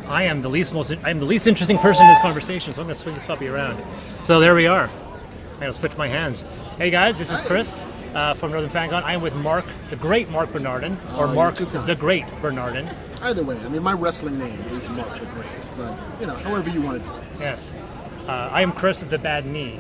I'm the least interesting person in this conversation, so I'm going to swing this puppy around. So there we are. I'm going to switch my hands. Hey guys, this is Chris from Northern FanCon. I'm with Marc, the great Marc Bernardin, or Marc the Great Bernardin. Either way, I mean, my wrestling name is Marc the Great, but however you want to do it. Yes, I am Chris of the Bad Knee.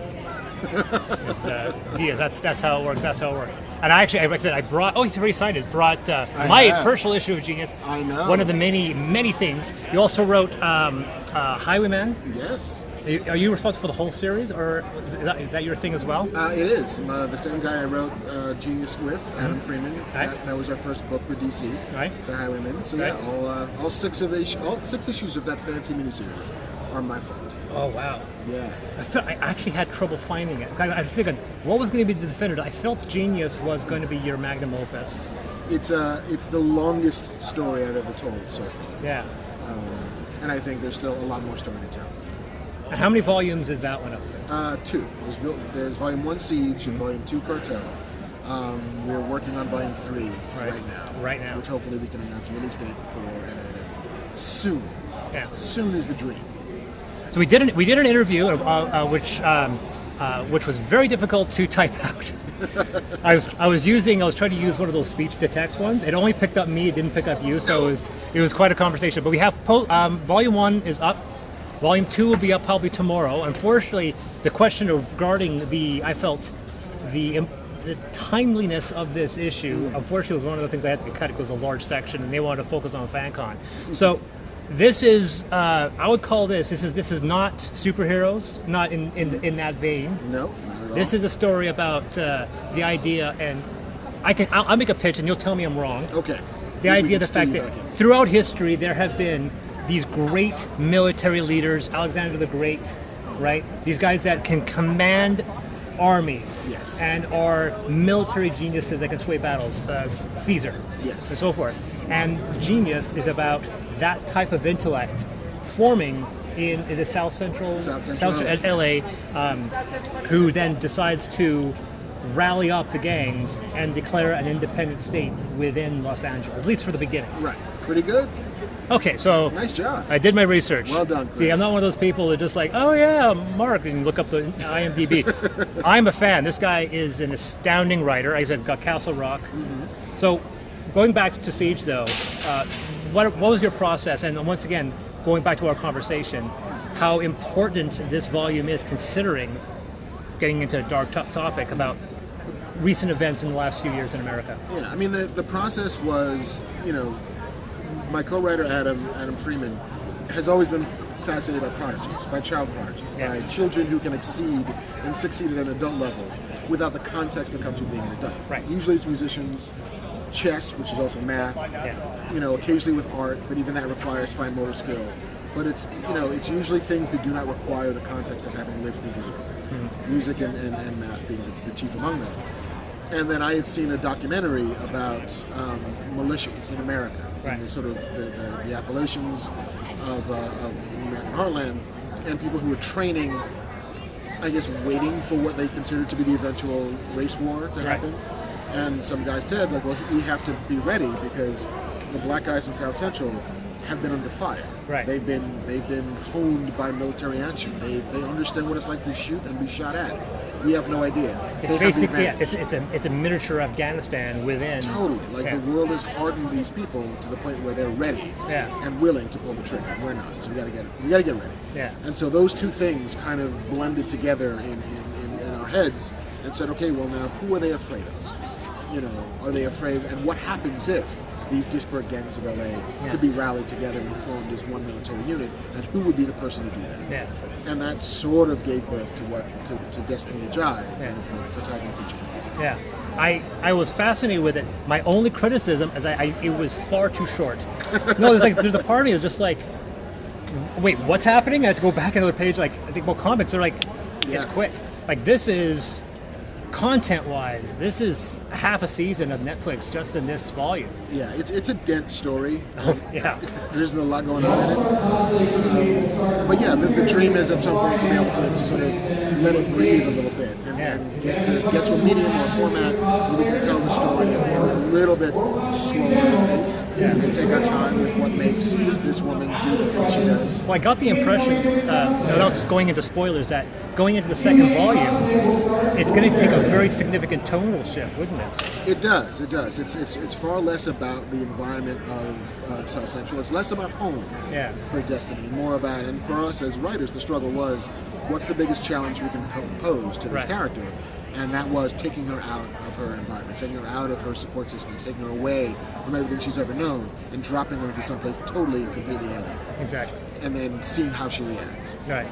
Diaz. That's how it works. That's how it works. And I actually, like I said, I brought. Oh, he's very excited. Brought my personal issue of Genius. I know. One of the many things. You also wrote Highwayman. Yes. Are you responsible for the whole series, or is that your thing as well? It is. The same guy I wrote Genius with, Adam Freeman. Right. That was our first book for DC. Right. The Highwayman. So right. yeah, all six issues of that fantasy miniseries are my fault. Oh wow. Yeah. I actually had trouble finding it. I was thinking, what was going to be the definitive? I felt Genius was going to be your magnum opus. It's the longest story I've ever told so far. Yeah. And I think there's still a lot more story to tell. And how many volumes is that one up to? 2. There's Volume 1 Siege and Volume 2 Cartel. We're working on Volume 3 right now. Which hopefully we can announce a release date for soon. Yeah. Soon is the dream. So we did an interview which was very difficult to type out. I was trying to use one of those speech to text ones. It only picked up me, it didn't pick up you, so it was quite a conversation. But we have Volume 1 is up. Volume 2 will be up probably tomorrow. Unfortunately, the question regarding the timeliness of this issue, unfortunately, was one of the things I had to cut. It was a large section, and they wanted to focus on FanCon. So this is, I would call this is not superheroes, not in that vein. No, not at all. This is a story about the idea, and I'll make a pitch, and you'll tell me I'm wrong. Okay. The idea, the fact that throughout history there have been these great military leaders, Alexander the Great, right? These guys that can command armies, yes, and are military geniuses that can sway battles, Caesar, yes, and so forth. And Genius is about that type of intellect forming in, is it South Central LA, who then decides to rally up the gangs and declare an independent state within Los Angeles, at least for the beginning. Right. Pretty good. Okay, so nice job. I did my research. Well done, Chris. See, I'm not one of those people that just like, oh yeah, Marc, and look up the IMDb. I'm a fan. This guy is an astounding writer. I said, got Castle Rock. Mm-hmm. So, going back to Siege, though, what was your process? And once again, going back to our conversation, how important this volume is, considering getting into a dark topic about recent events in the last few years in America. Yeah, I mean, the process was, my co-writer Adam Freeman has always been fascinated by prodigies, by child prodigies, by children who can exceed and succeed at an adult level without the context that comes with being an adult. Right. Usually it's musicians, chess, which is also math, occasionally with art, but even that requires fine motor skill. But it's usually things that do not require the context of having lived through the world. Mm-hmm. Music and math being the chief among them. And then I had seen a documentary about militias in America, and the sort of the Appalachians of the American heartland, and people who were training, I guess, waiting for what they considered to be the eventual race war to happen. And some guy said, like, well, we have to be ready because the black guys in South Central have been under fire. Right. They've been honed by military action. They understand what it's like to shoot and be shot at. We have no idea. It's basically it's a miniature Afghanistan within. Totally. Like the world has hardened these people to the point where they're ready and willing to pull the trigger. And we're not. So we gotta get ready. Yeah. And so those two things kind of blended together in our heads and said, okay, well now who are they afraid of? Are they afraid, and what happens if these disparate gangs of LA could be rallied together and formed as one military unit, and who would be the person to do that? Yeah. And that sort of gave birth to Destiny Ajay, the protagonist of Genius. Yeah. I was fascinated with it. My only criticism is it was far too short. No, there's a part of me that's just like, wait, what's happening? I have to go back another page. Like, I think comics are like, it's quick. Like, this is, content-wise, this is half a season of Netflix just in this volume. Yeah, it's a dense story. There's a lot going on in it. But yeah, the dream is at some point to be able to sort of let it breathe a little bit and get to a medium or a format where we can tell the story a little bit slower pace and take our time with what makes this this woman do the things she does. Well, I got the impression, without going into spoilers, that going into the second volume, it's going to take a very significant tonal shift, wouldn't it? It does. It does. It's far less about the environment of South Central. It's less about home for Destiny, more about, and for us as writers, the struggle was, what's the biggest challenge we can pose to this character? And that was taking her out of her environment, taking her out of her support system, taking her away from everything she's ever known, and dropping her into someplace totally and completely alien. Exactly. And then seeing how she reacts. Right.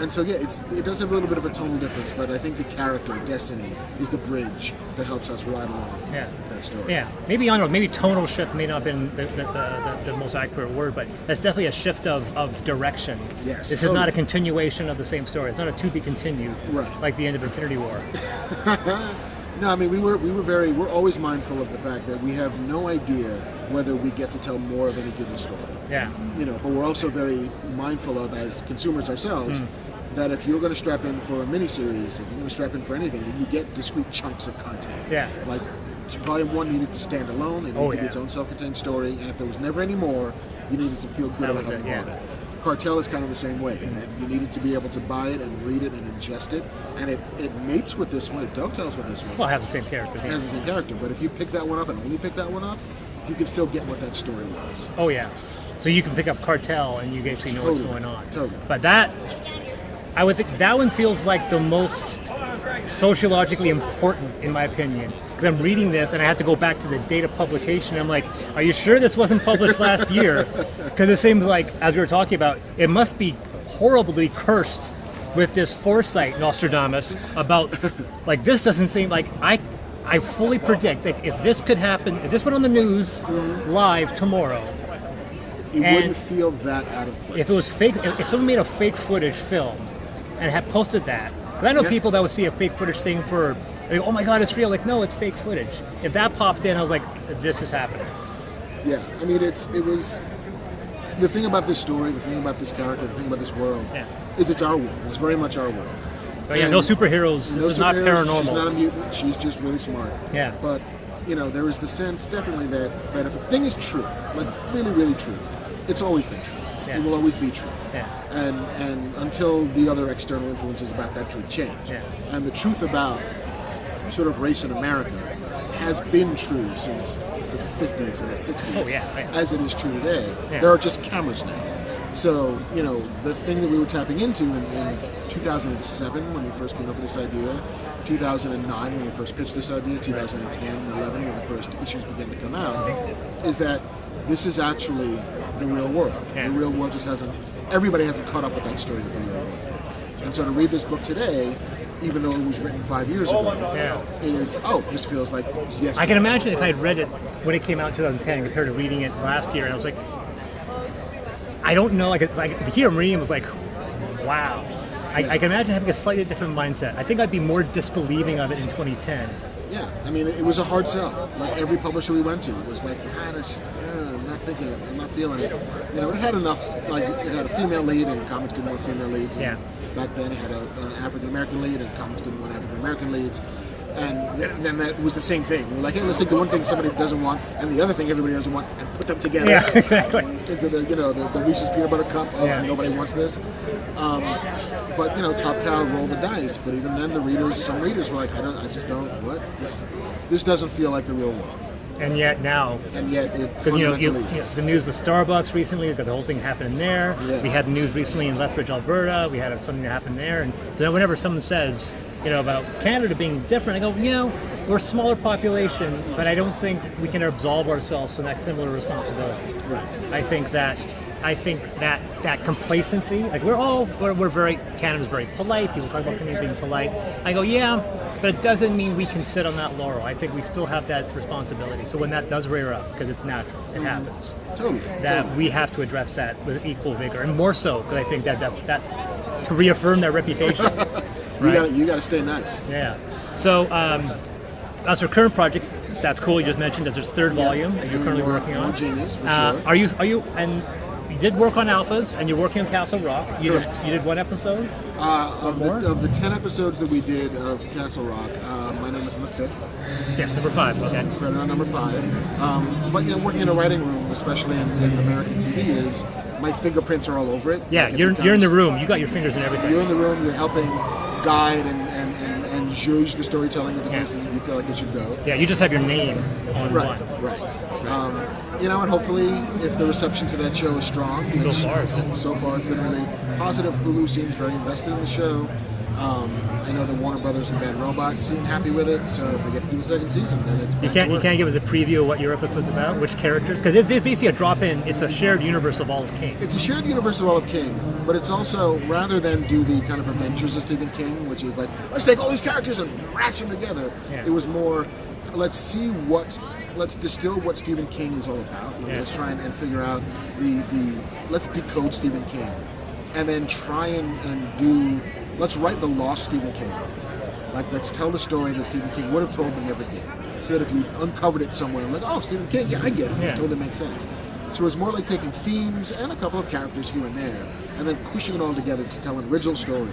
And so, yeah, it does have a little bit of a tonal difference, but I think the character, Destiny, is the bridge that helps us ride along that story. Yeah. Maybe maybe tonal shift may not have been the most accurate word, but that's definitely a shift of direction. Yes. This is not a continuation of the same story. It's not a to be continued, like the end of Infinity War. No, I mean, we're always mindful of the fact that we have no idea whether we get to tell more of any given story. Yeah. But we're also very mindful of, as consumers ourselves, that if you're going to strap in for a miniseries, if you're going to strap in for anything, then you get discrete chunks of content. Yeah. Like, Volume 1 needed to stand alone, it needed to be its own self-contained story, and if there was never any more, you needed to feel good about having bought it. Cartel is kind of the same way, in that you needed to be able to buy it and read it and ingest it, and it mates with this one, it dovetails with this one. Well, it has the same character. It has the same character, but if you pick that one up and only pick that one up, you can still get what that story was. Oh, yeah. So you can pick up Cartel and you basically know what's going on. Totally. But I would think that one feels like the most sociologically important, in my opinion. Because I'm reading this and I had to go back to the date of publication. I'm like, are you sure this wasn't published last year? Because it seems like, as we were talking about, it must be horribly cursed with this foresight, Nostradamus, about, like, this doesn't seem like, I fully predict that if this could happen, if this went on the news live tomorrow, it wouldn't feel that out of place. If it was fake, if someone made a fake footage film and had posted that, because I know people that would see a fake footage thing for, like, oh my god, it's real. Like, no, it's fake footage. If that popped in, I was like, this is happening. Yeah, I mean, it was the thing about this story, the thing about this character, the thing about this world, is it's our world. It's very much our world. But yeah, no superheroes. This is not paranormal. She's not a mutant. She's just really smart. Yeah. But there is the sense definitely that if a thing is true, like really, really true, it's always been true. Yeah. It will always be true. Yeah. And until the other external influences about that truth change. Yeah. And the truth about sort of race in America has been true since the 50s and the 60s, as it is true today. Yeah. There are just cameras now. So, the thing that we were tapping into in 2007 when we first came up with this idea, 2009 when we first pitched this idea, 2010 and 11 when the first issues began to come out, is that this is actually the real world. Yeah. The real world just everybody hasn't caught up with that story of the real world. And so to read this book today, even though it was written 5 years ago, it is, this feels like yesterday. I can imagine if I had read it when it came out in 2010 compared to reading it last year, and I was like, I don't know, like here I'm reading it was like, wow. I can imagine having a slightly different mindset. I think I'd be more disbelieving of it in 2010. Yeah, I mean, it was a hard sell. Like every publisher we went to was like, I'm not thinking it, I'm not feeling it. It had enough, like it had a female lead, and comics didn't want female leads. And back then it had an African American lead, and comics didn't want African American leads. And then that was the same thing. We're like, hey, let's take the one thing somebody doesn't want and the other thing everybody doesn't want and put them together. Yeah, exactly. Into the Reese's peanut butter cup of nobody wants this. But Top Cow rolled the dice. But even then, some readers were like, I just don't. What? This doesn't feel like the real world. And yet now, it fundamentally is. The news with Starbucks recently, we got the whole thing happening there. Yeah. We had the news recently in Lethbridge, Alberta. We had something that happened there. And whenever someone says, about Canada being different, I go, we're a smaller population, but I don't think we can absolve ourselves from that similar responsibility. Right. I think that complacency, like Canada's very polite. People talk about Canada being polite. I go, but it doesn't mean we can sit on that laurel. I think we still have that responsibility. So when that does rear up, because it's natural, it happens. Totally. We have to address that with equal vigor, and more so because I think that to reaffirm that reputation. You got to stay nice. Yeah. So as for current projects, that's cool. You just mentioned there's this third volume that you're currently working on. More Genius, for sure. Are you and you did work on Alphas, and you're working on Castle Rock. You did one episode? Of the 10 episodes that we did of Castle Rock, my name is on the 5th. Yeah, number 5. Okay. Credit on number 5. But working in a writing room, especially in American TV, because my fingerprints are all over it. Yeah, Like, you're in the room. You got your fingers in everything. You're in the room. You're helping guide and judge the storytelling of the places that you feel like it should go. Yeah, you just have your name on Right, one. right. And hopefully, if the reception to that show is strong, So far, it's been really positive. Hulu seems very invested in the show. I know that Warner Brothers and Bad Robot seem happy with it, so if we get to do a second season, then it's You can't give us a preview of what your episode's about, which characters? Because it's basically a drop-in. It's a shared universe of Olive King. It's a shared universe of Olive King, but it's also, rather than do the kind of Avengers of Stephen King, which is like, let's take all these characters and mash them together, it was more, let's distill what Stephen King is all about. Let's try and figure out let's decode Stephen King, and then try and let's write the lost Stephen King book. Like, let's tell the story that Stephen King would have told but never did. So that if you uncovered it somewhere, like, oh, Stephen King, yeah, I get it. This totally makes sense. So it was more like taking themes and a couple of characters here and there, and then pushing it all together to tell an original story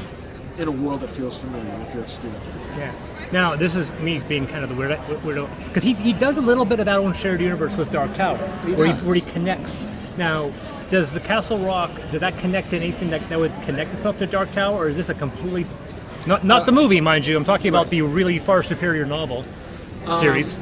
in a world that feels familiar if you're a Stephen King fan. Yeah. Now, this is me being kind of the weirdo, because he does a little bit of that own shared universe with Dark Tower, where he connects. Now, does the Castle Rock, did that connect to anything that would connect itself to Dark Tower, or is this a complete, not the movie, mind you, I'm talking about the really far superior novel series?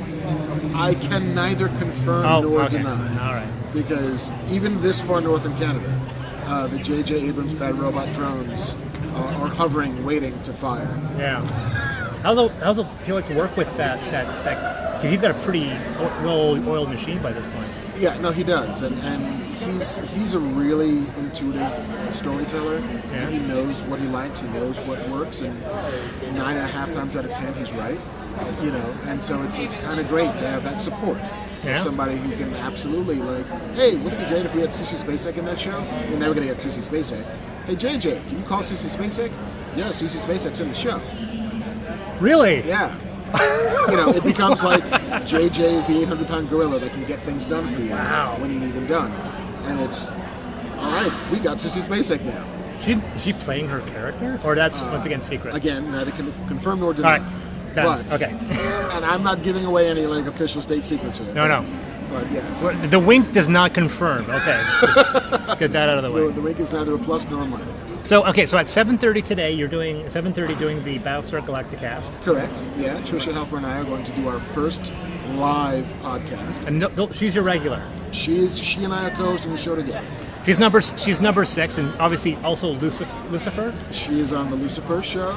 I can neither confirm nor deny. All right. Because even this far north in Canada, the J.J. Abrams Bad Robot drones are hovering, waiting to fire. Yeah. How's it feel like to work with that? Because he's got a pretty well-oiled machine by this point. Yeah, no, he does, and he's a really intuitive storyteller. Yeah. He knows what he likes, he knows what works, and 9.5 times out of 10 he's right. And so it's kind of great to have that support. Yeah. Somebody who can absolutely, like, hey, wouldn't it be great if we had Sissy Spacek in that show? We're never going to get Sissy Spacek. Hey, JJ, can you call Sissy Spacek? Yeah, Sissy Spacek's in the show. Really? Yeah. It becomes like JJ is the 800-pound gorilla that can get things done for you when you need them done. And it's, all right, we got Sissy Spacek now. Is she playing her character? Or that's, once again, secret? Again, neither can confirm nor deny. All right. But, okay. And I'm not giving away any official state secrets here. No. But yeah. The wink does not confirm. Okay. Let's get that out of the way. The wink is neither a plus nor a minus. So at 7:30 today, you're doing the Battlestar Galactica cast. Correct. Yeah. Trisha Helfer and I are going to do our first live podcast. And she's your regular. She and I are co-hosting the show together. She's number 6, and obviously also Lucifer. She is on the Lucifer show,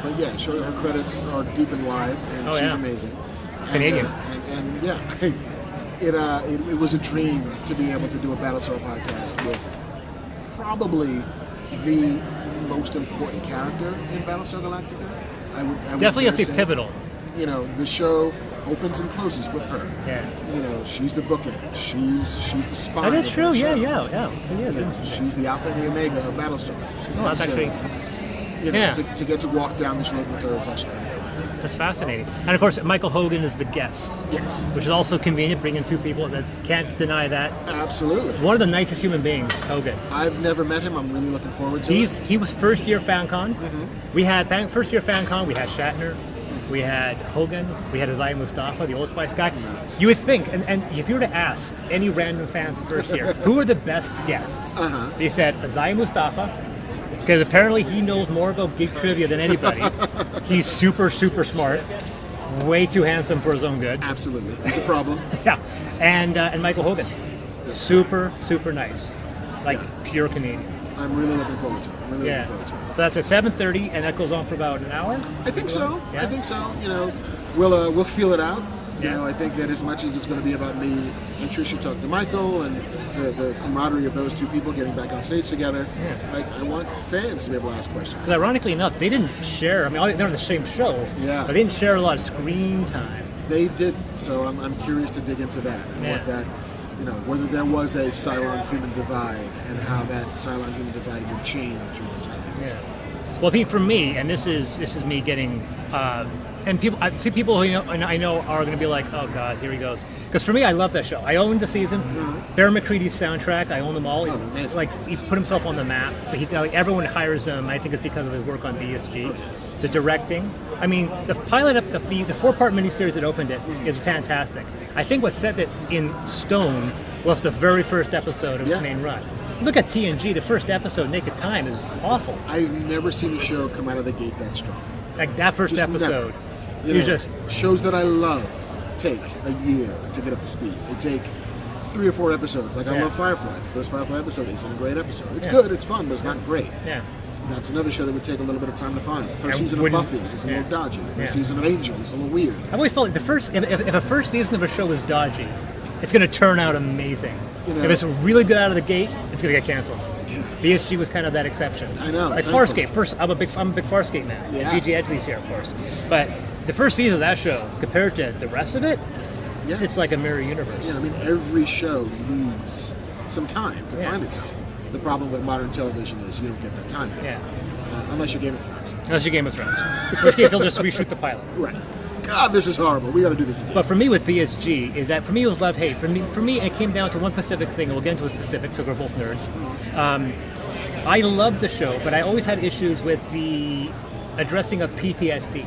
but yeah, her credits are deep and wide, and she's amazing. Canadian. And yeah, it was a dream to be able to do a Battlestar podcast with probably the most important character in Battlestar Galactica. I would definitely, I'd say pivotal. The show opens and closes with her. Yeah. She's the bookend. She's the spine. That is true. Yeah. It is. She's the alpha and the omega of Battlestar. Oh, that's actually. To get to walk down this road with her is actually kind of fun. That's fascinating. And of course, Michael Hogan is the guest. Yes. Which is also convenient, bringing two people that can't deny that. Absolutely. One of the nicest human beings, Hogan. I've never met him. I'm really looking forward to it. He was first year FanCon. Mm-hmm. We had first year FanCon. We had Shatner. We had Hogan. We had Isaiah Mustafa, the Old Spice guy. Nice. You would think, and if you were to ask any random fan for first year, who are the best guests? They said Isaiah Mustafa, because apparently he knows more about geek trivia than anybody. He's super, super smart. Way too handsome for his own good. Absolutely. It's a problem. Yeah. And Michael Hogan. Super, super nice. Like pure Canadian. I'm really looking forward to it. Looking forward to it. So that's at 7:30, and that goes on for about an hour? I think so. Yeah. I think so. We'll feel it out. Yeah. I think that as much as it's going to be about me and Trisha talking to Michael and the camaraderie of those two people getting back on stage together, I want fans to be able to ask questions. Because ironically enough, they didn't share. I mean, they're on the same show. Yeah. But they didn't share a lot of screen time. They did. So I'm curious to dig into that and what that, whether there was a Cylon-human divide and how that Cylon-human divide would change over time. Yeah. Well, I think for me, and this is me getting, and I see people who I know are going to be like, oh God, here he goes. Because for me, I love that show. I own the seasons. Bear McCready's soundtrack, I own them all. It's like he put himself on the map. But everyone hires him. I think it's because of his work on BSG. The directing. I mean, the pilot of the 4-part miniseries that opened it is fantastic. I think what set it in stone Well, it's the very first episode of its Yeah. main run. Look at TNG. The first episode, Naked Time, is awful. I've never seen a show come out of the gate that strong. Like that first Just episode, You you know, just shows that I love take a year to get up to speed. They take 3 or 4 episodes. Like I Yeah. love Firefly. The first Firefly episode isn't a great episode. It's Yeah. good, it's fun, but it's not great. yeah. That's another show that would take a little bit of time to find. The first And season of wouldn't- Buffy is a yeah. little dodgy. The first Yeah. season of Angel is a little weird. I've always felt like the first, if a first season of a show is dodgy, it's going to turn out amazing. You know- If it's really good out of the gate, it's going to get canceled. Yeah. BSG was kind of that exception. I know, Like thankfully. Farscape. First, I'm a big Farscape man. Yeah. Gigi Edgley's here, of course. But the first season of that show, compared to the rest of it, Yeah. it's like a mirror universe. Yeah, I mean, every show needs some time to Yeah. find itself. The problem with modern television is you don't get that time. Yeah. Unless you're Game of Thrones. Unless you're Game of Thrones. In which case, they'll just reshoot the pilot. Right. God, this is horrible. We got to do this again. But for me with BSG is that for me it was love-hate. For me it came down to one specific thing, and we'll get into it specific, so we're both nerds. I loved the show, but I always had issues with the addressing of PTSD.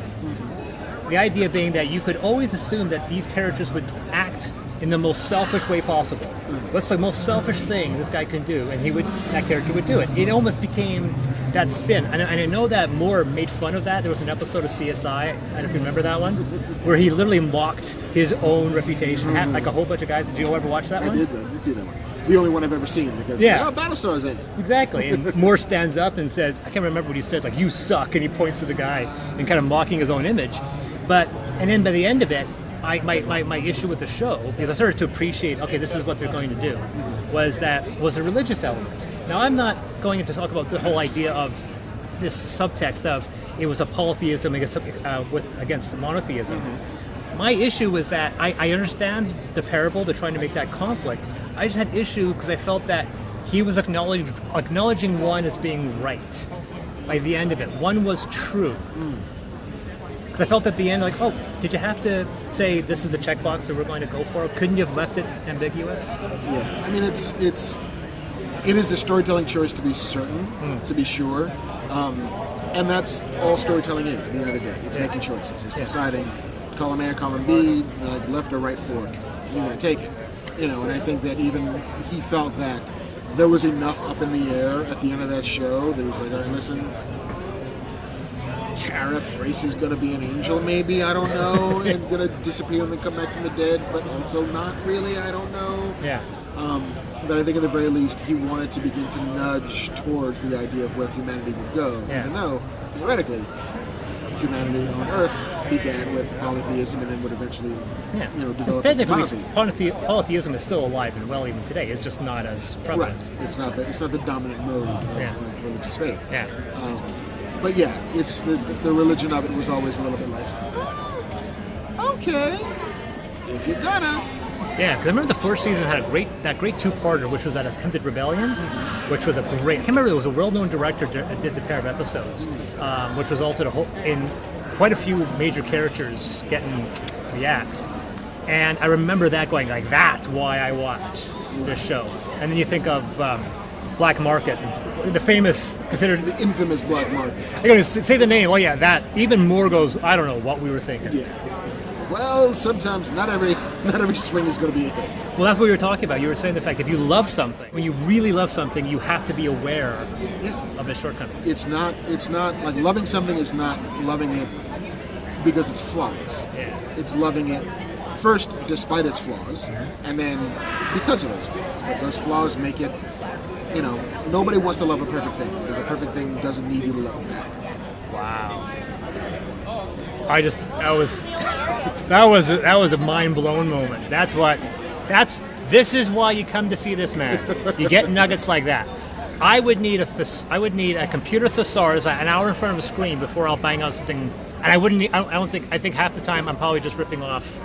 The idea being that you could always assume that these characters would act in the most selfish way possible. What's the most selfish thing this guy can do? And that character would do it. It almost became that spin. And I know that Moore made fun of that. There was an episode of CSI, I don't know if you remember that one, where he literally mocked his own reputation. Had like a whole bunch of guys. Did you ever watch that I one? did see that one. The only one I've ever seen because Yeah. Battlestar's in it. Exactly. And Moore stands up and says, I can't remember what he says, like, you suck, and he points to the guy and kind of mocking his own image. And then by the end of it, my issue with the show, because I started to appreciate, okay, this is what they're going to do, was a religious element. Now, I'm not going to talk about the whole idea of this subtext of it was a polytheism against monotheism. My issue was that I understand the parable, they're trying to make that conflict. I just had issue because I felt that he was acknowledging one as being right by the end of it. One was true. Because I felt at the end, like, oh, did you have to say this is the checkbox that we're going to go for? Couldn't you have left it ambiguous? Yeah, I mean, it is a storytelling choice to be certain, to be sure, and that's all storytelling is. At the end of the day, it's making choices. It's deciding column A or column B, left or right fork. You're going to take it, And I think that even he felt that there was enough up in the air at the end of that show that he was like, all right, listen. Kara Thrace is going to be an angel, maybe, I don't know, and going to disappear and then come back from the dead, but also not really, I don't know. Yeah. But I think at the very least he wanted to begin to nudge towards the idea of where humanity would go, even though, theoretically, humanity on Earth began with polytheism and then would eventually develop into monotheism. Polytheism is still alive and well even today. It's just not as prevalent. Right. It's not the dominant mode of religious faith. Yeah. But yeah, it's the religion of it was always a little bit like, okay, if you're gonna. Yeah, because I remember the first season had that great two-parter, which was that Attempted Rebellion, which was a great. I can't remember, there was a well-known director that did the pair of episodes, which resulted in quite a few major characters getting the axe. And I remember that going like, that's why I watch this show. And then you think of Black Market, the famous, considered the infamous Black Market. I gotta say the name. Oh yeah, that even more goes. I don't know what we were thinking. Yeah. Well, sometimes not every swing is going to be a hit. Well, that's what you were talking about. You were saying the fact if you love something, when you really love something, you have to be aware of its shortcomings. It's not like loving something is not loving it because it's flawless. Yeah. It's loving it first despite its flaws, and then because of those flaws. But those flaws make it. Nobody wants to love a perfect thing because a perfect thing doesn't need you to love it back. Wow. That was a mind blown moment. This is why you come to see this man. You get nuggets like that. I would need a computer thesaurus an hour in front of a screen before I'll bang out something. And I think half the time I'm probably just ripping off.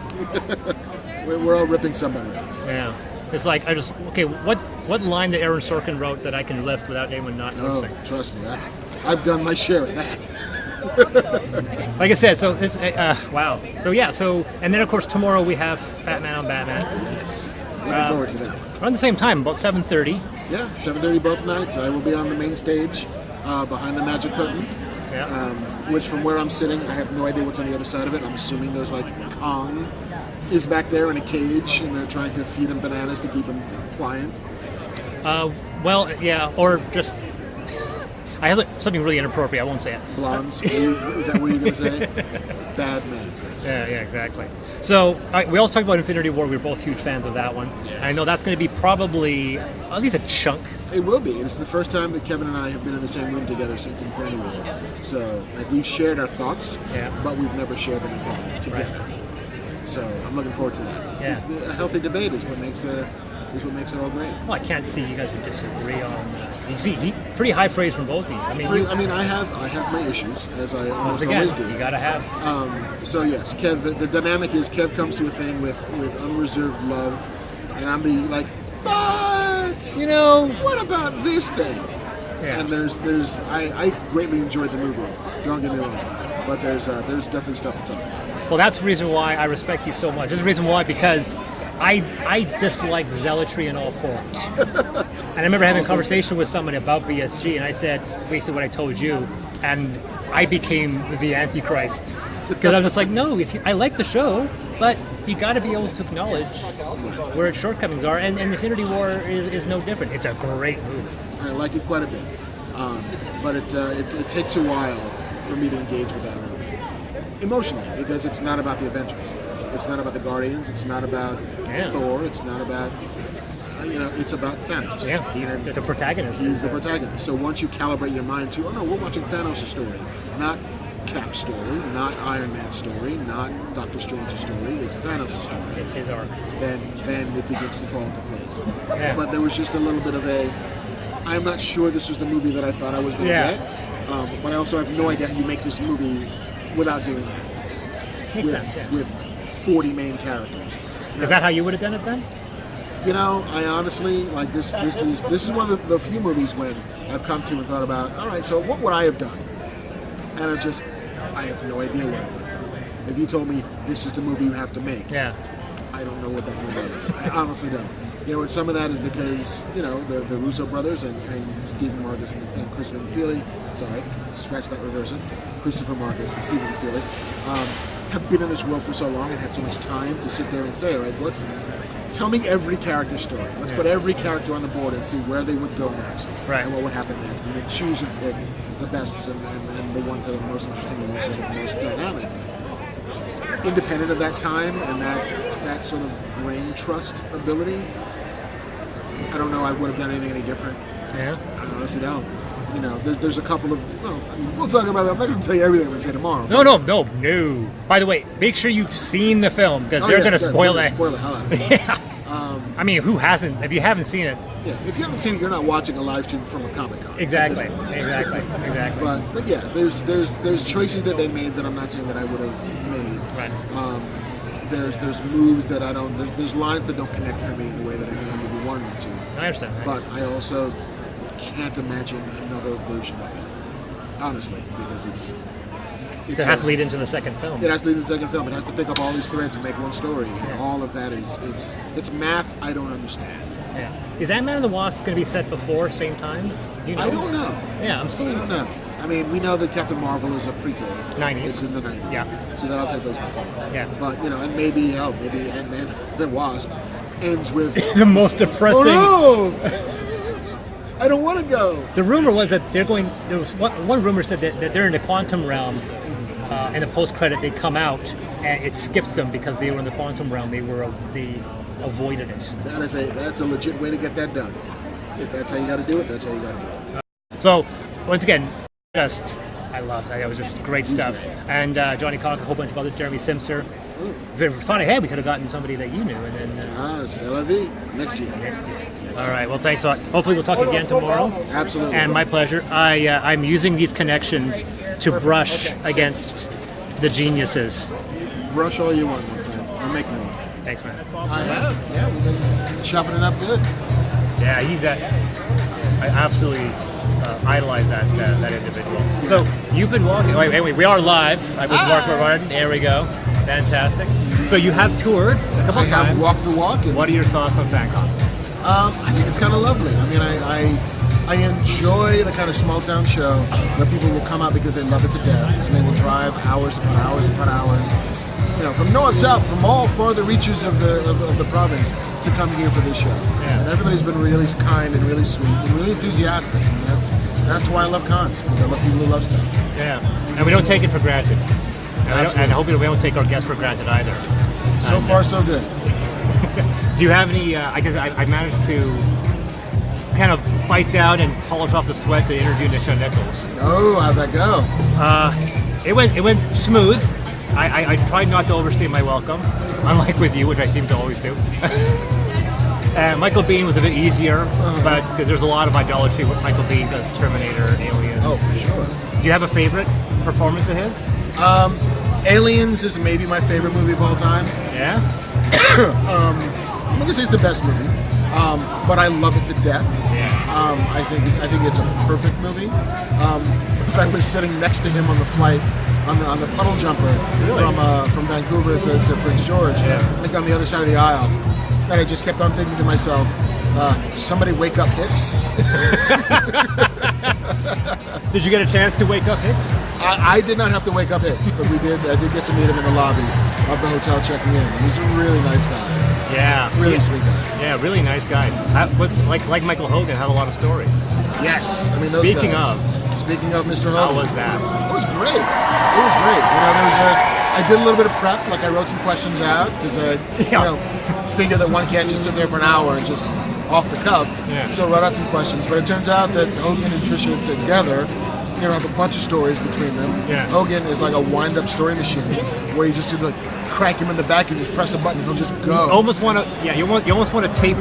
We're all ripping somebody off. Yeah. It's like what line that Aaron Sorkin wrote that I can lift without anyone not noticing? Oh, trust me, I've done my share of that. Like I said, so this wow. So and then of course tomorrow we have Fatman on Batman. Yes. Looking forward to that. Around the same time, about 7:30. Yeah, 7:30 both nights. I will be on the main stage behind the magic curtain. Yeah. Which from where I'm sitting, I have no idea what's on the other side of it. I'm assuming there's like Kong is back there in a cage, and they're trying to feed him bananas to keep him pliant. Well, yeah, or just I have something really inappropriate. I won't say it. Blondes? Is that what you're going to say? Bad man. Yeah, exactly. So we also talked about Infinity War. We were both huge fans of that one. Yes. I know that's going to be probably at least a chunk. It will be. It's the first time that Kevin and I have been in the same room together since Infinity War. So like we've shared our thoughts, but we've never shared them in public together. Right. So I'm looking forward to that. Yeah. A healthy debate is what makes it all great. Well, I can't see you guys would disagree on. You see, pretty high praise from both of you. I have my issues, as I almost always do. You gotta have. So yes, Kev. The dynamic is Kev comes to a thing with unreserved love, and I'm the like, but what about this thing? Yeah. And there's I greatly enjoyed the movie. Don't get me wrong, but there's definitely stuff to talk about. Well, that's the reason why I respect you so much. There's the reason why, because I dislike zealotry in all forms. And I remember having a conversation with someone about BSG, and I said basically what I told you, and I became the Antichrist. Because I was just like, no, I like the show, but you got to be able to acknowledge where its shortcomings are, and Infinity War is no different. It's a great movie. I like it quite a bit, but it takes a while for me to engage with that movie emotionally, because it's not about the Avengers. It's not about the Guardians. It's not about Thor. It's not about, it's about Thanos. Yeah, he's the protagonist. He's the protagonist. So once you calibrate your mind to, we're watching Thanos' story, not Cap's story, not Iron Man's story, not Doctor Strange's story. It's Thanos' story. It's his arc. Then it begins to fall into place. Yeah. But there was just a little bit of I'm not sure this was the movie that I thought I was going to get. But I also have no idea how you make this movie without doing that. Makes sense, yeah. With 40 main characters. Is that how you would have done it then? I honestly, like, this is one of the few movies when I've come to and thought about, all right, so what would I have done? And I have no idea what I would have done. If you told me this is the movie you have to make, I don't know what that movie is. I honestly don't. And some of that is because, the Russo brothers and Stephen Marcus and Christopher Feely, scratch that reversion, Christopher Marcus and Stephen Feely, have been in this world for so long and had so much time to sit there and say, all right, tell me every character story. Let's put every character on the board and see where they would go next, and what would happen next, and then choose and pick the bests and the ones that are the most interesting and the most dynamic. Independent of that time and that sort of brain trust ability, I don't know I would have done anything any different. Yeah. I honestly don't. There's a couple of, we'll talk about that. I'm not going to tell you everything I'm going to say tomorrow. No. By the way, make sure you've seen the film, because they're going to spoil that. Spoil the hell out of it. Yeah. Who hasn't? If you haven't seen it. Yeah, if you haven't seen it, you're not watching a live stream from a Comic-Con. Exactly. But yeah, there's choices that they made that I'm not saying that I would have made. Right. There's moves that I don't, there's lines that don't connect for me in the way that I think I would be wanting to. I understand. But I also can't imagine another version of it, honestly, because it has to lead into the second film. It has to lead into the second film. It has to pick up all these threads and make one story. And all of that it's math I don't understand. Yeah. Is Ant-Man and the Wasp going to be set before, same time? I don't know. Yeah, I don't know. We know that Captain Marvel is a prequel. 90s. It's in the 90s. Yeah. So that'll take place before. Yeah. But, and maybe Ant-Man the Wasp ends with... the most depressing... Oh, no! I don't want to go. The rumor was that they're going... There was one rumor said that they're in the quantum realm, and the post-credit, they come out, and it skipped them because they were in the quantum realm. They avoided it. That's a legit way to get that done. If that's how you got to do it, that's how you got to do it. So, once again, I love that. It was just great stuff. And Johnny Cock, a whole bunch of other, Jeremy Simpson. If we thought ahead, we could have gotten somebody that you knew, and then... c'est la vie. Next year. All right. Well, thanks a lot. Hopefully, we'll talk again tomorrow. Absolutely. And my pleasure. I'm using these connections to brush against the geniuses. Brush all you want, my friend. Or make me one. Thanks, man. I have. Yeah, we've been chopping it up good. Yeah, I absolutely idolize that individual. So you've been walking. Anyway, we are live. I'm with Marc Bernardin. There we go. Fantastic. So you have toured a couple of times. I have walked the walk. What are your thoughts on FanCon? I think it's kind of lovely. I enjoy the kind of small town show where people will come out because they love it to death, and they will drive hours upon hours upon hours from north, south, from all farther reaches of the province to come here for this show. Yeah. And everybody's been really kind and really sweet and really enthusiastic. And that's why I love cons, because I love people who love stuff. Yeah, and we don't take it for granted. And I hope we don't take our guests for granted either. So far, so good. Do you have any? I guess I managed to kind of bite down and polish off the sweat to interview Nichelle Nichols. Oh, how'd that go? It went smooth. I tried not to overstay my welcome, unlike with you, which I seem to always do. Michael Biehn was a bit easier, but because there's a lot of idolatry what Michael Biehn does, Terminator, Aliens. Oh, for sure. Do you have a favorite performance of his? Aliens is maybe my favorite movie of all time. Yeah? I'm gonna say it's the best movie, but I love it to death. Yeah. I think it's a perfect movie. I was sitting next to him on the flight on the puddle jumper from Vancouver to Prince George, like on the other side of the aisle, and I just kept on thinking to myself, somebody wake up Hicks. Did you get a chance to wake up Hicks? I did not have to wake up Hicks, but I did get to meet him in the lobby of the hotel checking in. And he's a really nice guy. Yeah. Really sweet guy. Yeah, really nice guy. Like Michael Hogan, had a lot of stories. Yes. I mean, Speaking of Mr. Hogan. how was that? It was great. It was great. I did a little bit of prep, like I wrote some questions out, because I figure that one can't just sit there for an hour and just off the cuff. Yeah. So I wrote out some questions. But it turns out that Hogan and Tricia together, have a bunch of stories between them. Yeah. Hogan is like a wind-up story machine, where you just sort of crank him in the back and just press a button, he'll just go. You almost want to tape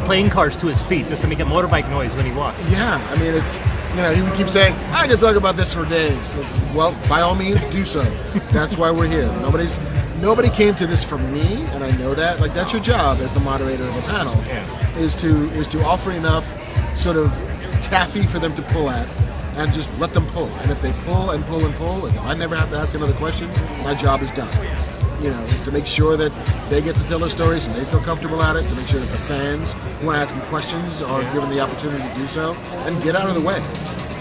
playing cards to his feet just to make a motorbike noise when he walks. Yeah, I mean, it's, he would keep saying, I can talk about this for days. Like, well, by all means, do so. That's why we're here. Nobody came to this for me, and I know that. Like, that's your job as the moderator of a panel, is to offer enough sort of taffy for them to pull at, and just let them pull. And if they pull and pull and pull, if I never have to ask another question, my job is done. Is to make sure that they get to tell their stories and they feel comfortable at it, to make sure that the fans who want to ask them questions are given the opportunity to do so, and get out of the way.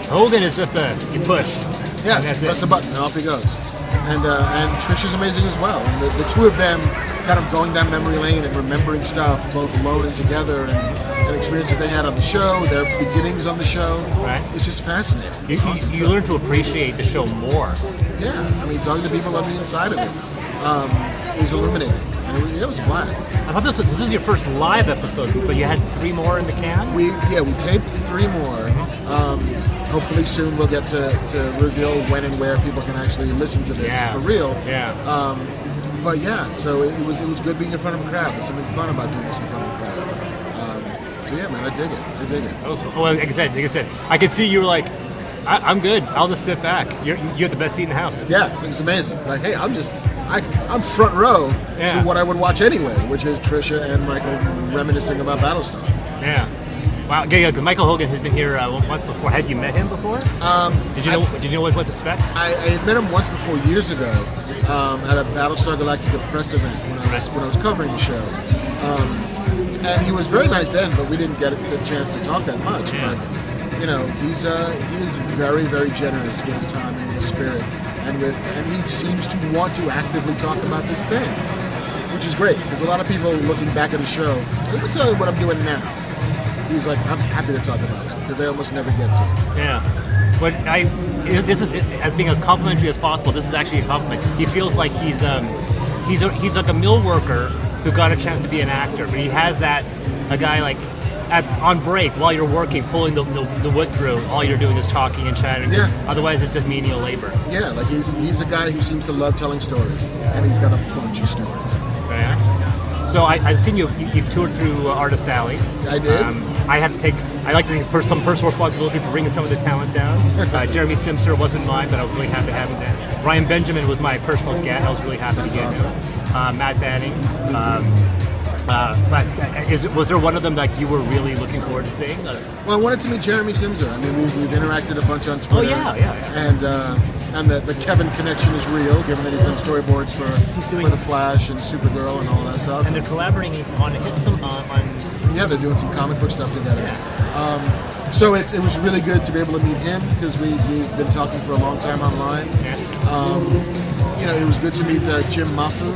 Hogan is just you push. Yeah, just press a button and off he goes. And Trish is amazing as well. And the two of them kind of going down memory lane and remembering stuff, both alone and together, and experiences they had on the show, their beginnings on the show. Right. It's just fascinating. You learn to appreciate the show more. Yeah, I mean, talking to people on the inside of it is illuminating. And it was a blast. I thought this is your first live episode, but you had 3 more in the can? We taped 3 more. Hopefully soon we'll get to reveal when and where people can actually listen to this for real. Yeah. But yeah, so it was good being in front of a crowd. There's something fun about doing this in front of a crowd. So yeah, man, I dig it. Well, like I said, I could see you were like, I'm good. I'll just sit back. You have the best seat in the house. Yeah, it's amazing. Like, hey, I'm front row to what I would watch anyway, which is Tricia and Michael reminiscing about Battlestar. Yeah. Wow. Yeah, Michael Hogan has been here once before. Had you met him before? Did you know what to expect? I had met him once before years ago at a Battlestar Galactica press event when I was covering the show. And he was very nice then, but we didn't get a chance to talk that much. Yeah. But he is very, very generous with his time and with his spirit, and he seems to want to actively talk about this thing, which is great, because a lot of people looking back at the show, let me tell you what I'm doing now. He's like, I'm happy to talk about it, because I almost never get to. Yeah, but this is, as being as complimentary as possible, this is actually a compliment. He feels like he's like a mill worker who got a chance to be an actor, but he has a guy like on break while you're working, pulling the wood through. All you're doing is talking and chatting. Yeah. Otherwise, it's just menial labor. Yeah, like he's a guy who seems to love telling stories, and he's got a bunch of stories. Yeah. So I've seen you toured through Artist Alley. I did. I like to take some personal responsibility for bringing some of the talent down. Jeremy Simser wasn't mine, but I was really happy to have him there. Ryan Benjamin was my personal guest. I was really happy to get him. Matt Banning. But was there one of them like you were really looking forward to seeing? Well, I wanted to meet Jeremy Simser. I mean, we've interacted a bunch on Twitter. Oh yeah. And the Kevin connection is real, given that he's done storyboards for The Flash and Supergirl and all that stuff. And they're collaborating on Yeah, they're doing some comic book stuff together. Yeah. So it was really good to be able to meet him, because we've been talking for a long time online. Yeah. it was good to meet Jim Mafu,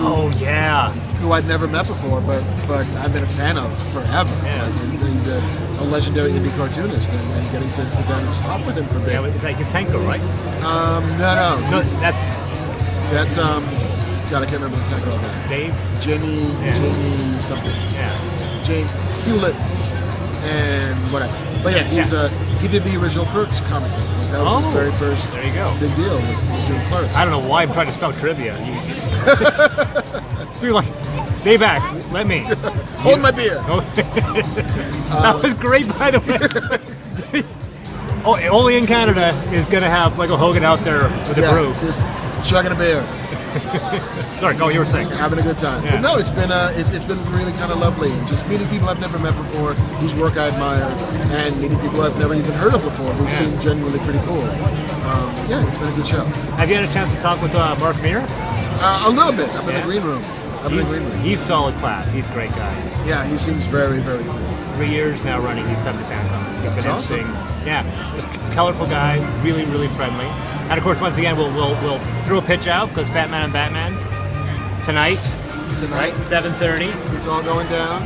Oh yeah. who I'd never met before, but I've been a fan of forever. Yeah. Like, he's a legendary indie cartoonist, and getting to sit down and talk with him for a bit. Yeah, it's like Tenko, right? No, That's God, I can't remember the title of that. Dave. Jamie something. Yeah. Jane Hewlett and whatever. But yeah, he did the original Clerks comic book. That was his very first there you go. big deal with doing Clerks. I don't know why I'm trying to spell trivia. You're like, stay back, let me. Hold my beer. That was great, by the way. Only in Canada is going to have Michael Hogan out there with a brew. Just chugging a beer. Sorry, go. You were saying. Having a good time. Yeah. But no, it's been really kind of lovely. And just meeting people I've never met before, whose work I admire, and meeting people I've never even heard of before, who seem genuinely pretty cool. It's been a good show. Have you had a chance to talk with Mark Meir? A little bit. I'm in the green room. He's solid class. He's a great guy. Yeah, he seems very, very cool. 3 years now running. He's come to FanCon. That's awesome. Yeah, just colorful guy, really, really friendly. And of course, once again, we'll throw a pitch out because Fatman and Batman tonight, right, 7:30. It's all going down.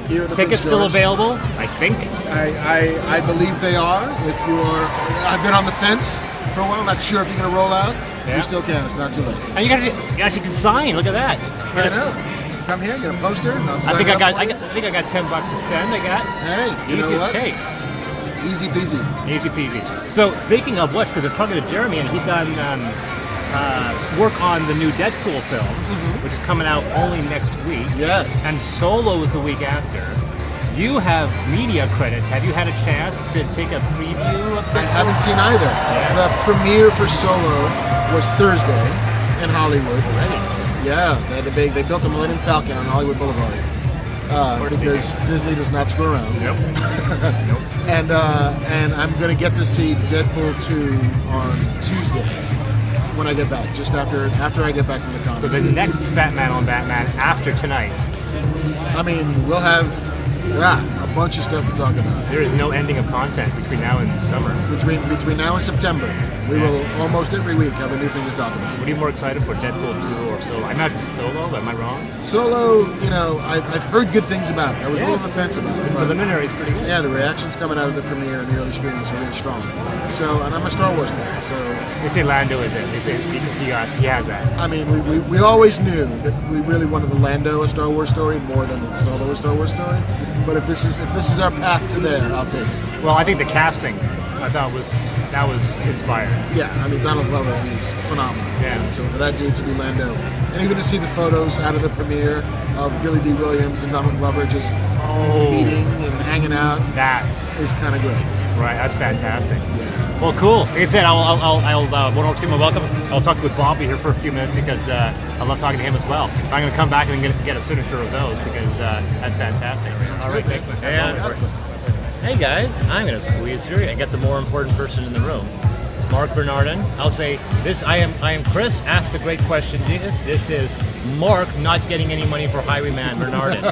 Here at the Tickets still available, I think. I believe they are. I've been on the fence for a while. Not sure if you're going to roll out. Yeah. You still can. It's not too late. And you actually can sign. Look at that. I know. Come here, get a poster. And I'll sign I think I got $10 to spend. I got. Hey, you know what? Cake. Easy peasy. Easy peasy. So speaking of which, because I'm talking to Jeremy and he's done work on the new Deadpool film, which is coming out only next week. Yes. And Solo is the week after. You have media credits. Have you had a chance to take a preview of Deadpool? I haven't seen either. Yeah. The premiere for Solo was Thursday in Hollywood. Already? Yeah, they built a Millennium Falcon on Hollywood Boulevard. Because Disney does not screw around. Nope. Nope. And I'm going to get to see Deadpool 2 on Tuesday when I get back, just after I get back from the con. So the next Batman on Batman after tonight. I mean, we'll have a bunch of stuff to talk about. There is no ending of content between now and summer. Between now and September, we will almost every week have a new thing to talk about. What are you more excited for, Deadpool 2 or Solo? I imagine Solo, but am I wrong? Solo, I've heard good things about it. I was a little on the fence about it. The preliminary is pretty good. Yeah, the reactions coming out of the premiere and the early screenings are really strong. So, and I'm a Star Wars guy, so... They say Lando is it. They say he has that. I mean, we always knew that we really wanted the Lando a Star Wars story more than the Solo a Star Wars story. But if this is our path to there, I'll take it. Well, I think the casting, I thought was inspired. Yeah, I mean, Donald Glover is phenomenal. Yeah. And so for that dude to be Lando, and even to see the photos out of the premiere of Billy D. Williams and Donald Glover just meeting and hanging out, that is kind of great. Right, that's fantastic. Well, cool. Like I said, I'll want to give him a welcome. I'll talk with Bobby here for a few minutes because I love talking to him as well. I'm going to come back and get a signature of those because that's fantastic. All right, thanks. Hey guys, I'm going to squeeze here and get the more important person in the room. Marc Bernardin. I'll say this. I am Chris. Asked a great question. This is Marc not getting any money for Highwayman Bernardin.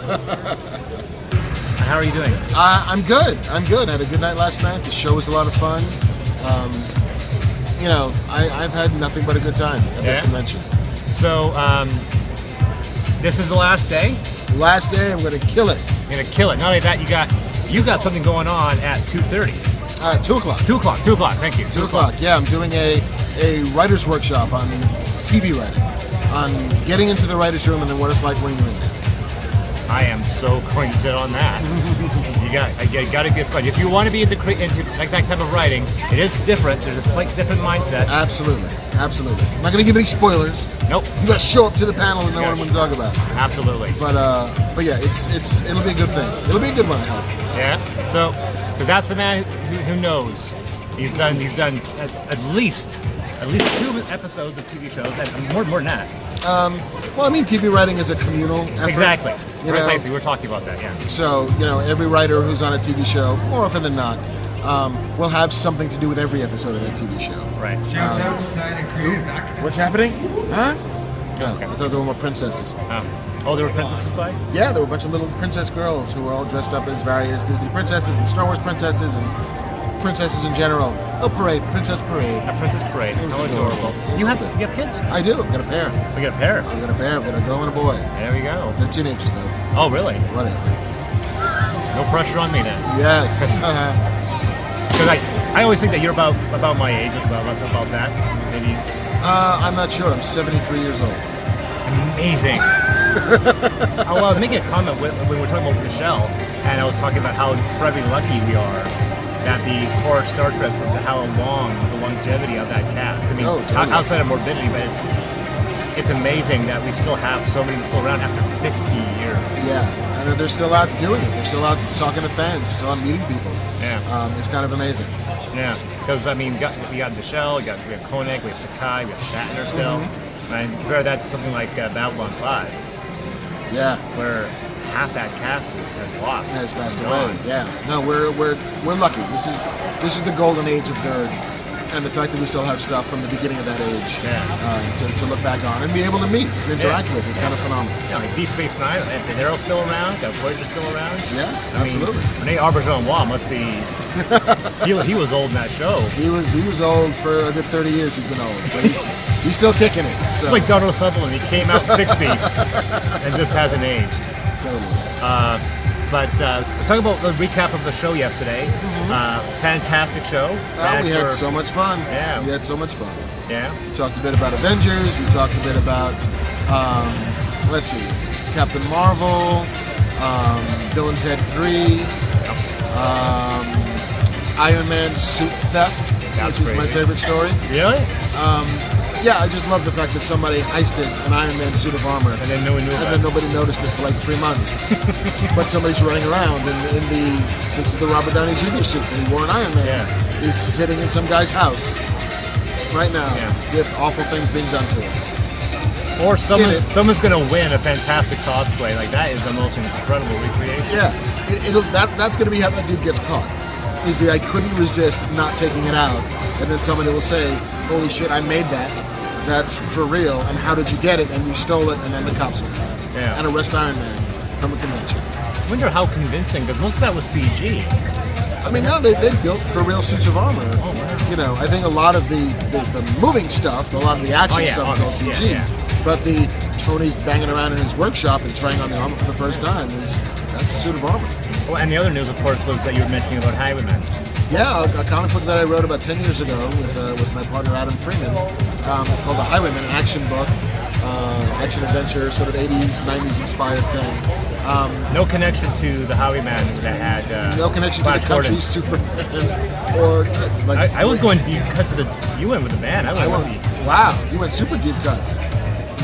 How are you doing? I'm good. I had a good night last night. The show was a lot of fun. I've had nothing but a good time at this convention. So, this is the last day? Last day, I'm going to kill it. You're going to kill it. Not only that, you got something going on at 2:30. 2 o'clock. 2 o'clock. 2 o'clock. Thank you. 2 o'clock. Yeah, I'm doing a writer's workshop on TV writing, on getting into the writer's room and then what it's like when you're in there. I am so going to sit on that. You got to get started. If you want to be into like that type of writing, it is different. There's a slight different mindset. Absolutely. I'm not going to give any spoilers. Nope. You got to show up to the panel and know what I'm going to talk about. Absolutely. But yeah, it'll be a good thing. It'll be a good one, I hope. Yeah. So that's the man who knows. He's done at least 2 episodes of TV shows and more than that. Well, I mean, TV writing is a communal effort. Exactly. Precisely. We're talking about that, yeah. So, every writer who's on a TV show, more often than not, will have something to do with every episode of that TV show. Right. Shouts outside and creative back. What's happening? Huh? No, Okay. I thought there were more princesses. Oh, there were princesses by? Yeah, there were a bunch of little princess girls who were all dressed up as various Disney princesses and Star Wars princesses and princesses in general. Oh, Parade, Princess Parade. A Princess Parade. It was How adorable. adorable. You have kids? I do. I've got a pair. We got a pair. I've got a pair. I've got a girl and a boy. There we go. They're teenagers though. Oh, really? Whatever. No pressure on me then. Yes. Because I always think that you're about my age, about that. Maybe. I'm not sure. I'm 73 years old. Amazing. I was making a comment when we were talking about Michelle, and I was talking about how incredibly lucky we are that the core Star Trek, how long the longevity of that cast. I mean, totally. outside of morbidity, but it's amazing that we still have so many still around after 50 years. Yeah, and that they're still out doing it. They're still out talking to fans. They're still out meeting people. Yeah. It's kind of amazing. Yeah, because I mean, we got Michelle, we have Koenig, we have Takai, we have Shatner still, and compare that to something like Babylon 5, Yeah. where half that cast has lost. Has passed Gone. away. Yeah. No, we're lucky. This is the golden age of nerd, and the fact that we still have stuff from the beginning of that age to look back on and be able to meet and interact with is kind of phenomenal. Yeah, like Deep Space Nine, is Arrow still around? Got Voyager still around? Yeah, I mean, absolutely. Rene Auberjonois must be. he was old in that show. He was old for a good 30 years. He's been old, but he's still kicking it. So. Like Donald Sutherland, he came out 60 and just hasn't aged. Totally. But let's talk about the recap of the show yesterday. Fantastic show. We had so much fun. Yeah. We had so much fun. Yeah. We talked a bit about Avengers. We talked a bit about, let's see, Captain Marvel, Bill and Ted 3, Iron Man suit theft, That's which is my crazy. favorite story. Really? Yeah, I just love the fact that somebody heisted an Iron Man suit of armor. And then no one knew And about then it. nobody noticed it for like 3 months. But somebody's running around this is the Robert Downey Jr. suit that he wore in Iron Man. Yeah. He's sitting in some guy's house right now Yeah. with awful things being done to him. Or Get it. someone's going to win a fantastic cosplay. Like, that is the most incredible recreation. Yeah, that's going to be how that dude gets caught. Is the I couldn't resist not taking it out, and then somebody will say, "Holy shit, I made that. That's for real. And how did you get it? And you stole it." And then the cops will come Yeah. and arrest Iron Man from a convention. I wonder how convincing, because most of that was CG. I mean, no, they built for real suits of armor. Oh, wow. You know, I think a lot of the moving stuff, a lot of the action Oh, yeah, stuff is all obviously, CG. yeah. But the Tony's banging around in his workshop and trying on the armor for the first time that's a suit of armor. Well, and the other news, of course, was that you were mentioning about Highwaymen. Yeah, a comic book that I wrote about 10 years ago with my partner Adam Freeman, called The Highwayman, an action book, action adventure, sort of 80s, 90s inspired thing. No connection to the Highwayman that had No connection to Flash the country, Gordon. Superman, or like. I was going deep cut to the. You went with the band. I went deep. Wow, you went super deep cuts.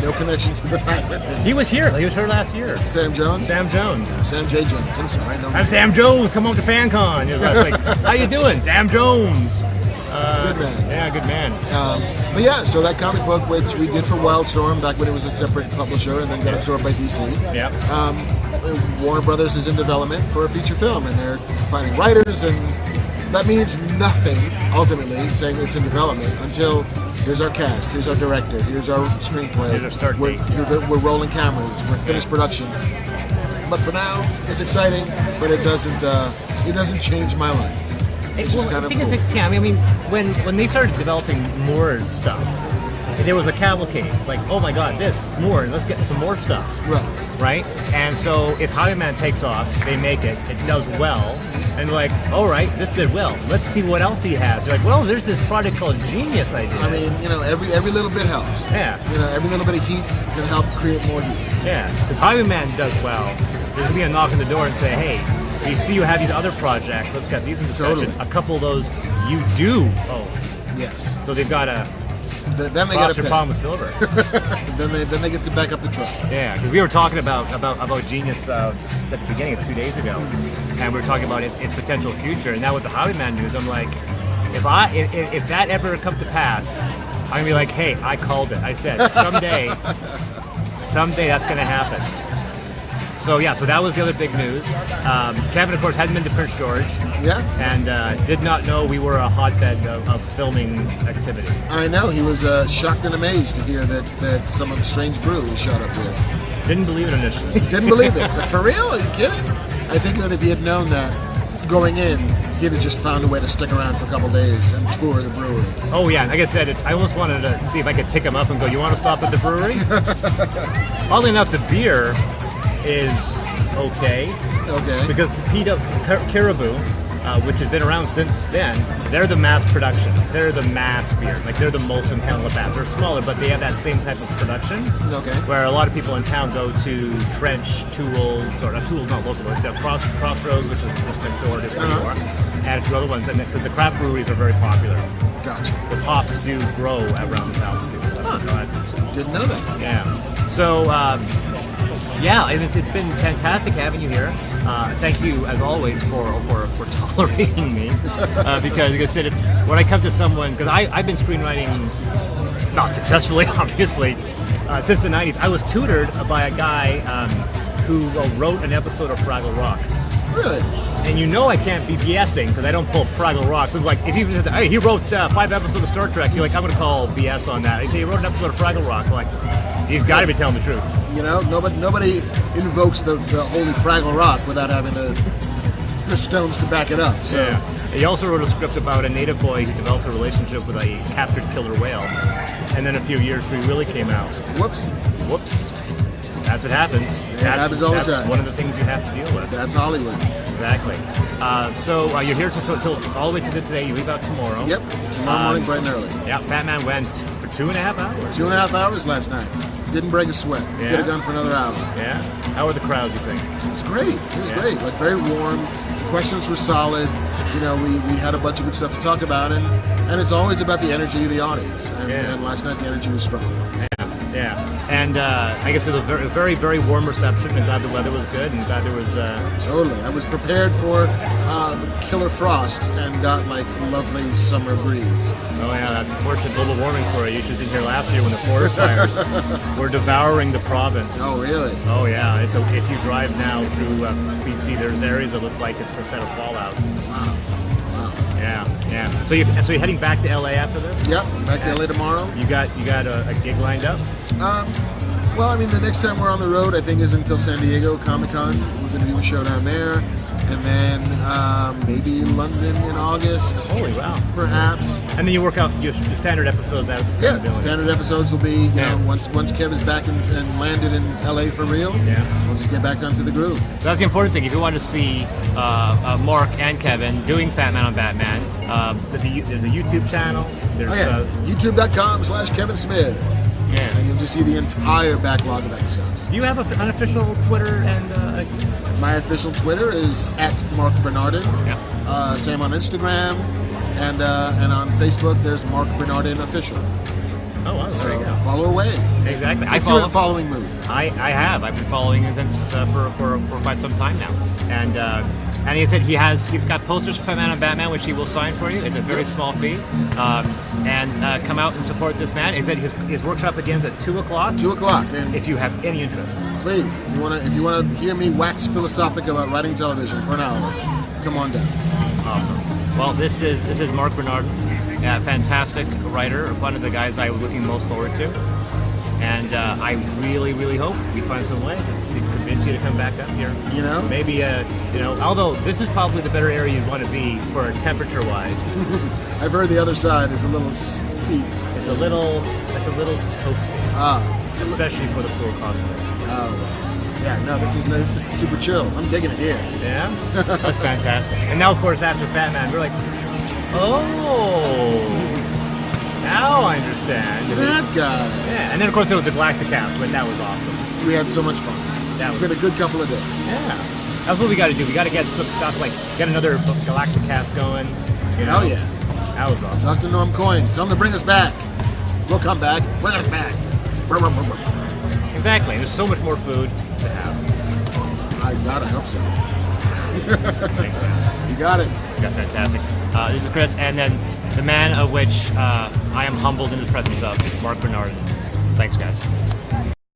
No connection to the Highwayman. He was here. He was here last year. Sam Jones? Sam Jones. Sam J. Jones. I'm sorry. No. I'm Sam Jones. Come on to FanCon. He was like, how you doing, Sam Jones? Good man. Yeah, good man. But yeah, so that comic book, which we did for Wildstorm back when it was a separate publisher and then got absorbed by DC. Yeah. Warner Brothers is in development for a feature film, and they're finding writers, and that means nothing ultimately, saying it's in development, until here's our cast, here's our director, here's our screenplay, Here's our start date. we're rolling cameras, we're finished production. But for now, it's exciting, but it doesn't change my life. It's just kind of cool. Yeah, I mean, when they started developing Moore's stuff, there was a cavalcade. Like, oh my God, this Moore, let's get some more stuff. Right? And so if Highwayman takes off, they make it does well, and they're like, all right, this did well. Let's see what else he has. They're like, well, there's this project called Genius I did. I mean, you know, every little bit helps. Yeah. You know, every little bit of heat can help create more heat. Yeah, if Highwayman does well, there's going to be a knock on the door and say, hey, we see you have these other projects, let's get these in discussion. Totally. A couple of those you do own. Yes. So they've got to Then they cross get your palm with silver. then they get to back up the truck. Yeah, because we were talking about Genius at the beginning of 2 days ago, and we were talking about its potential future. And now with the Highwayman news, I'm like, if that ever comes to pass, I'm gonna be like, hey, I called it. I said someday that's gonna happen. So yeah, so that was the other big news. Kevin, of course, hadn't been to Prince George. Yeah. And did not know we were a hotbed of filming activity. I know, he was shocked and amazed to hear that some strange brew we showed up with. Didn't believe it initially. Didn't believe it. It's like, for real? Are you kidding? I think that if he had known that going in, he'd have just found a way to stick around for a couple days and tour the brewery. Oh yeah, like I said, I almost wanted to see if I could pick him up and go, you want to stop at the brewery? Oddly enough, the beer is okay. Okay. Because Peter Caribou, which has been around since then, they're the mass production. They're the mass beer. Like they're the Molson and Labatt. They're smaller, but they have that same type of production. Okay. Where a lot of people in town go to Trench, Tools, or not Tools, not local, but Crossroads, which is just next door to where you are, and a few other ones. And because the craft breweries are very popular. Gotcha. The hops do grow around the south too. So Didn't know that. yeah. So. Yeah, it's been fantastic having you here. Thank you, as always, for tolerating me. Because, like I said, it's when I come to someone, because I've been screenwriting, not successfully, obviously, since the 90s. I was tutored by a guy who wrote an episode of Fraggle Rock. Really? And you know I can't be BSing because I don't pull Fraggle Rock. So it's like, if you said, hey, he wrote 5 episodes of Star Trek, you're like, I'm going to call BS on that. I say, he wrote an episode of Fraggle Rock. I'm like, he's got to be telling the truth. You know, nobody invokes the holy Fraggle Rock without having the stones to back it up. So. Yeah. He also wrote a script about a native boy who develops a relationship with a captured killer whale. And then a few years Free Willy came out. Whoops. That's what happens. It happens all the time. That's one of the things you have to deal with. That's Hollywood. Exactly. So you're here till all the way to today. You leave out tomorrow. Yep. Tomorrow morning, bright and early. Yeah. Fatman went for 2.5 hours. 2.5 hours last night. Didn't break a sweat. Yeah. Could have done for another hour. Yeah. How were the crowds, you think? It's great. It was great. Like very warm. The questions were solid. You know, we had a bunch of good stuff to talk about, and it's always about the energy of the audience. And last night the energy was strong. Yeah. And I guess it was a very, very, very warm reception, and glad the weather was good, and glad there was... Totally. I was prepared for killer frost and got like lovely summer breeze. Oh yeah, that's unfortunate global warming for you. You should have been here last year when the forest fires were devouring the province. Oh really? Oh yeah. If you drive now through BC, there's areas that look like it's a set of fallout. Wow. Yeah. So you're heading back to LA after this? Yep. Back to LA tomorrow. You got a gig lined up? Well, I mean, the next time we're on the road, I think, is until San Diego Comic-Con. We're going to do a show down there. And then maybe London in August. Holy wow. Perhaps. And then you work out your standard episodes out of the Yeah, standard episodes will be, you know, once Kev is back and landed in LA for real, we'll just get back onto the groove. So that's the important thing. If you want to see Mark and Kevin doing Fatman on Batman, there's a YouTube channel. There's YouTube.com/Kevin Smith. Yeah. And you'll just see the entire backlog of episodes. Do you have an unofficial Twitter and... My official Twitter is @Marc Bernardin. Yeah. Same on Instagram, and on Facebook there's Marc Bernardin Official. Oh, wow, So there you go. follow away. Exactly. If you're in a following mood. I have. I've been following him since for quite some time now. And he said he's got posters for Fatman and Batman, which he will sign for you. It's a very small fee. And come out and support this man. He said his workshop begins at 2 o'clock. 2 o'clock. And if you have any interest. please, if you wanna hear me wax philosophic about writing television for an hour, come on down. Awesome. Well, this is Marc Bernardin, a fantastic writer, one of the guys I was looking most forward to. And I really, really hope we find some way to convince you to come back up here. You know? Maybe, although this is probably the better area you'd want to be for temperature-wise. I've heard the other side is a little steep. It's a little toasty. Especially for the poor cosplay. Oh, yeah, no, this is super chill. I'm digging it here. Yeah? That's fantastic. And now, of course, after Fatman, we're like, oh... Now I understand. That guy. Yeah, and then of course there was the Galacticast, but that was awesome. We had so much fun. It's been a good couple of days. Yeah. That's what we got to do. We got to get some stuff like get another Galacticast going. Hell yeah. That was awesome. Talk to Norm Coyne. Tell him to bring us back. We'll come back. Bring us back. Exactly. There's so much more food to have. I gotta hope so. Thanks, man. You got it. Yeah, fantastic. This is Chris, and then the man of which I am humbled in the presence of, Marc Bernardin. Thanks, guys.